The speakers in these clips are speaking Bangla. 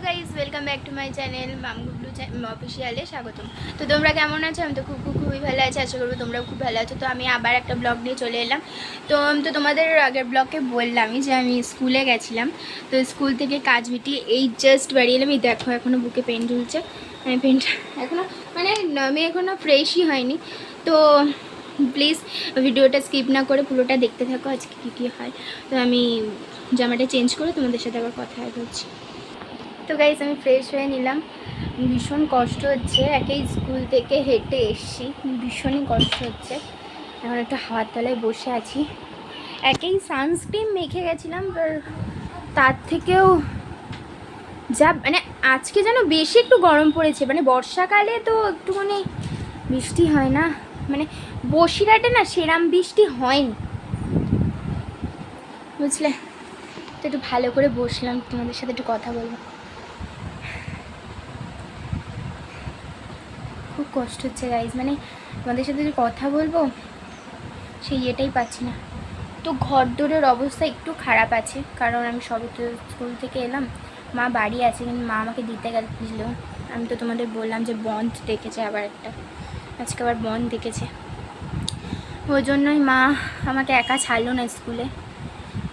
Guys welcome back to my channel মামগুবলু অফিসিয়ালে স্বাগতম। তো তোমরা কেমন আছো? আমি তো খুবই ভালো আছি, আশা করবো তোমরাও খুব ভালো আছো। তো আমি আবার একটা ব্লগ নিয়ে চলে এলাম। তো আমি তো তোমাদের আগের ব্লগে বললামই যে আমি স্কুলে গেছিলাম। তো স্কুল থেকে কাজ মিটিয়ে এই জাস্ট বাড়ি এলাম। এই দেখো এখনও বুকে পেন ঝুলছে, পেনটা এখনও মানে আমি এখনও ফ্রেশই হয়নি। তো প্লিজ ভিডিওটা স্কিপ না করে পুরোটা দেখতে থাকো আজকে কী হয়। তো আমি জামাটা চেঞ্জ করে তোমাদের সাথে আবার কথা বলছি। তো গাইজ আমি ফ্রেশ হয়ে নিলাম। ভীষণ কষ্ট হচ্ছে, একেই স্কুল থেকে হেঁটে এসছি, ভীষণই কষ্ট হচ্ছে। এখন একটা হাওয়ার তলায় বসে আছি। একেই সানস্ক্রিন মেখে গেছিলাম, তার থেকেও যা মানে আজকে যেন বেশি একটু গরম পড়েছে। মানে বর্ষাকালে তো একটুখানি বৃষ্টি হয় না, মানে বসিরহাটে না সেরাম বৃষ্টি হয়নি, বুঝলে। তো একটু ভালো করে বসলাম, তোমাদের সাথে একটু কথা বলবো। খুব কষ্ট হচ্ছে গাইজ, মানে তোমাদের সাথে যে কথা বলবো সেই এটাই পাচ্ছি না। তো ঘর দোরের অবস্থা একটু খারাপ আছে, কারণ আমি সবে তো স্কুল থেকে এলাম। মা বাড়ি আছে, কিন্তু মা আমাকে দিতে গেছিল। আমি তো তোমাদের বললাম যে বন্ধ ডেকেছে আবার একটা, আজকে আবার বন্ধ ডেকেছে। ওই জন্যই মা আমাকে একা ছাড়লো না স্কুলে।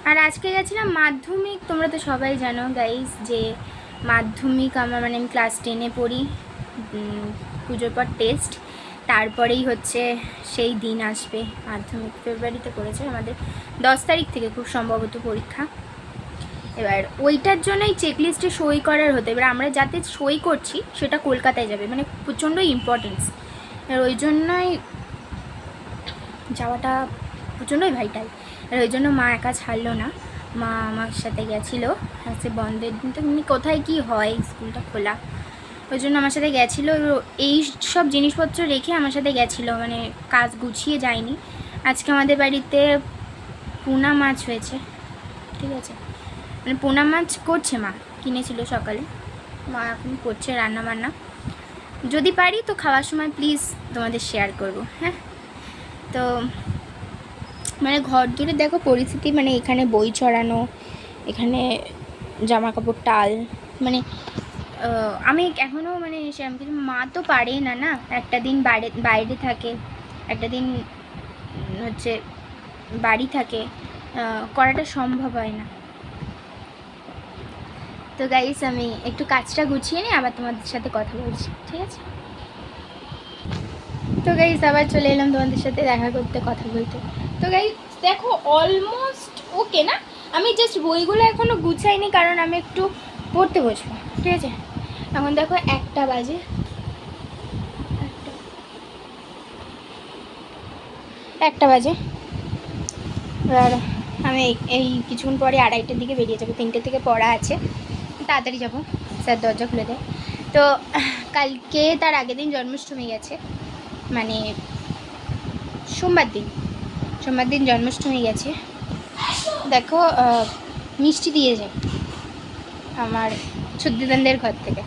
আর আজকে গেছিলাম মাধ্যমিক। তোমরা তো সবাই জানো গাইজ যে মাধ্যমিক আমার, মানে আমি ক্লাস 10-এ পড়ি। পুজোর পর টেস্ট, তারপরেই হচ্ছে সেই দিন আসবে। মাধ্যমিক ফেব্রুয়ারিতে করেছে আমাদের, 10 তারিখ থেকে খুব সম্ভবত পরীক্ষা। এবার ওইটার জন্যই চেকলিস্টে সই করার হতো। এবার আমরা যাতে সই করছি সেটা কলকাতায় যাবে, মানে প্রচণ্ড ইম্পর্টেন্স। আর ওই জন্যই যাওয়াটা প্রচণ্ডই ভাইটাল। আর ওই জন্য মা একা ছাড়লো না, মা আমার সাথে গেছিলো। আজকে বন্ধের দিন তো এমনি কোথায় কী হয়, স্কুলটা খোলা, ওই জন্য আমার সাথে গেছিলো। এই সব জিনিসপত্র রেখে আমার সাথে গেছিলো, মানে কাজ গুছিয়ে যায়নি। আজকে আমাদের বাড়িতে পোনা মাছ হয়েছে, ঠিক আছে, মানে পোনা মাছ করছে মা, কিনেছিল সকালে, মা এখন করছে রান্না বান্না। যদি পারি তো খাওয়ার সময় প্লিজ তোমাদের শেয়ার করব, হ্যাঁ। তো মানে ঘর দূরে দেখো পরিস্থিতি, মানে এখানে বই ছড়ানো, এখানে জামা কাপড় টাল, মানে আমি এখনও মানে সেরকম কিছু, মা তো পারে না, না একটা দিন বাইরে থাকে, একটা দিন হচ্ছে বাড়ি থাকে, করাটা সম্ভব হয় না। তো গাইস আমি একটু কাজটা গুছিয়ে নিই, আবার তোমাদের সাথে কথা বলছি, ঠিক আছে। তো গাইস আবার চলে এলাম তোমাদের সাথে দেখা করতে, কথা বলতে। তো গাইস দেখো অলমোস্ট ওকে না, আমি জাস্ট বইগুলো এখনও গুছাইনি, কারণ আমি একটু পড়তে বসবো, ঠিক আছে। এখন দেখো 1টা বাজে, 1টা বাজে। আর আমি এই কিছুক্ষণ পরে 2:30টার দিকে বেরিয়ে যাবো, 3টে থেকে পড়া আছে, তাড়াতাড়ি যাবো, স্যার দরজা খুলে দেয়। তো কালকে তার আগের দিন জন্মাষ্টমী গেছে, মানে সোমবার দিন জন্মাষ্টমী গেছে। দেখো মিষ্টি দিয়ে যায় আমার ছুদ্দিদানদের ঘর থেকে,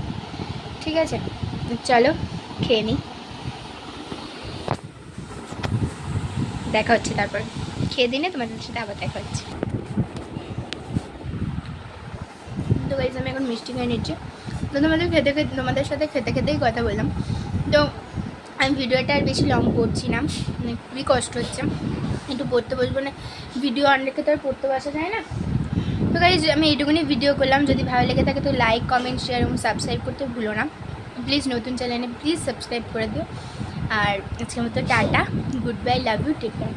ঠিক আছে। চলো খেয়ে নিই, দেখা হচ্ছে তারপর, খেয়ে দিনে তোমাদের সাথে আবার দেখা হচ্ছে। তো গাইস আমি এখন মিষ্টি খেয়ে নিচ্ছি। তো তোমাদের সাথে খেতে খেতেই কথা বললাম। তো আমি ভিডিওটা আর বেশি লং করছি না, মানে খুবই কষ্ট হচ্ছে, একটু পড়তে বসবো না, ভিডিও অন রেখে তো আর পড়তে বসা যায় না। তো গাইস আমি এইটুকুনি ভিডিও করলাম, যদি ভালো লেগে থাকে তো লাইক কমেন্ট শেয়ার এবং সাবস্ক্রাইব করতে ভুলো না প্লিজ। নতুন চ্যানেলে প্লিজ সাবস্ক্রাইব করে দিও। আর আজকের মতো tata, good bye, love you, take care.